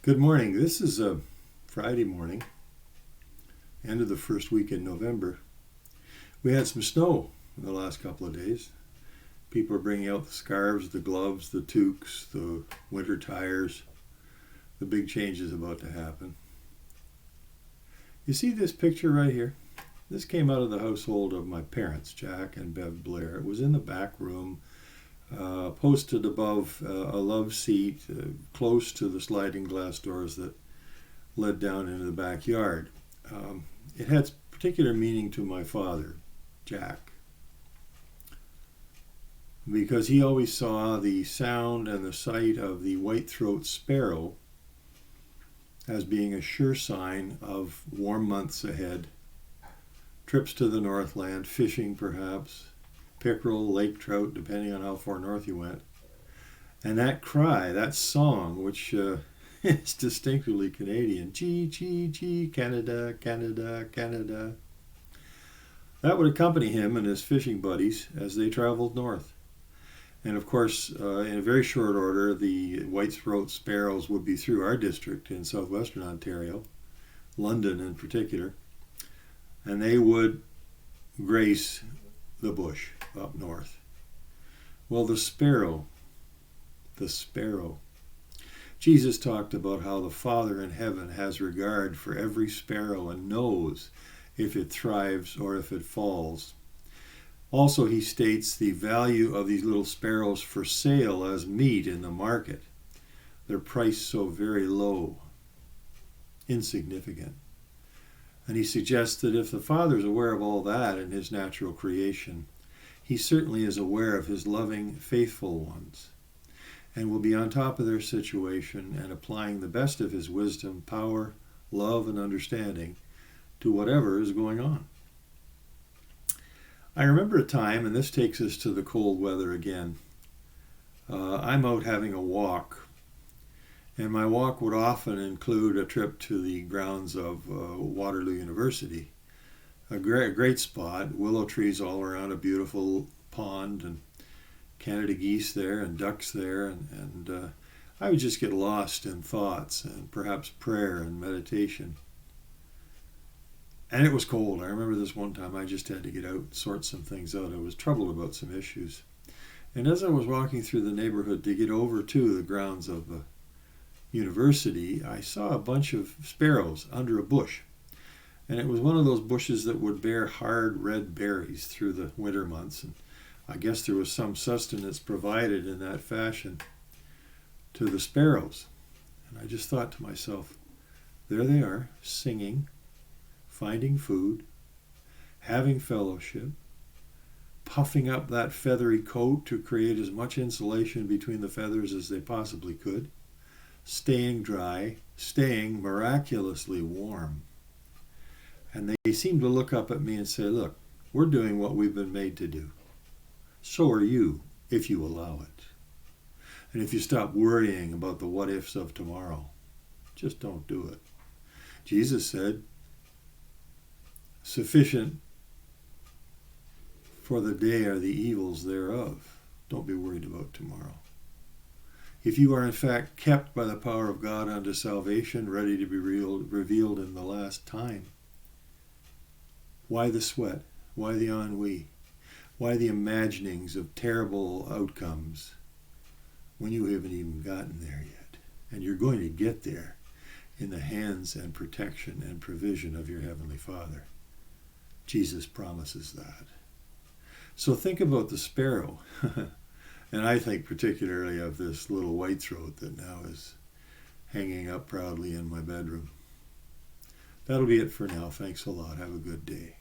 Good morning. This is a Friday morning, end of the first week in November. We had some snow in the last couple of days. People are bringing out the scarves, the gloves, the toques, the winter tires. The big change is about to happen. You see this picture right here? This came out of the household of my parents, Jack and Bev Blair. It was in the back room, posted above a love seat, close to the sliding glass doors that led down into the backyard. It had particular meaning to my father, Jack, because he always saw the sound and the sight of the white-throat sparrow as being a sure sign of warm months ahead, trips to the Northland, fishing perhaps, pickerel, lake trout, depending on how far north you went. And that cry, that song, which is distinctively Canadian, gee, gee, gee, Canada, Canada, Canada, that would accompany him and his fishing buddies as they traveled north. And of course, in a very short order, the white-throat sparrows would be through our district in southwestern Ontario, London in particular, and they would grace the bush up north. Well, the sparrow. Jesus talked about how the Father in heaven has regard for every sparrow and knows if it thrives or if it falls. Also, he states the value of these little sparrows for sale as meat in the market. They're priced so very low, insignificant. And he suggests that if the Father is aware of all that in his natural creation, he certainly is aware of his loving, faithful ones, and will be on top of their situation and applying the best of his wisdom, power, love, and understanding to whatever is going on. I remember a time, and this takes us to the cold weather again. I'm out having a walk, and my walk would often include a trip to the grounds of Waterloo University. A great spot, willow trees all around a beautiful pond, and Canada geese there and ducks there, and I would just get lost in thoughts and perhaps prayer and meditation. And it was cold. I remember this one time I just had to get out, sort some things out. I was troubled about some issues. And as I was walking through the neighborhood to get over to the grounds of the university, I saw a bunch of sparrows under a bush. And it was one of those bushes that would bear hard red berries through the winter months. And I guess there was some sustenance provided in that fashion to the sparrows. And I just thought to myself, there they are, singing, finding food, having fellowship, puffing up that feathery coat to create as much insulation between the feathers as they possibly could, staying dry, staying miraculously warm. And they seemed to look up at me and say, look, we're doing what we've been made to do. So are you, if you allow it. And if you stop worrying about the what-ifs of tomorrow, just don't do it. Jesus said, sufficient for the day are the evils thereof. Don't be worried about tomorrow. If you are in fact kept by the power of God unto salvation, ready to be revealed in the last time, why the sweat? Why the ennui? Why the imaginings of terrible outcomes when you haven't even gotten there yet? And you're going to get there in the hands and protection and provision of your Heavenly Father. Jesus promises that. So think about the sparrow. And I think particularly of this little white-throat that now is hanging up proudly in my bedroom. That'll be it for now. Thanks a lot. Have a good day.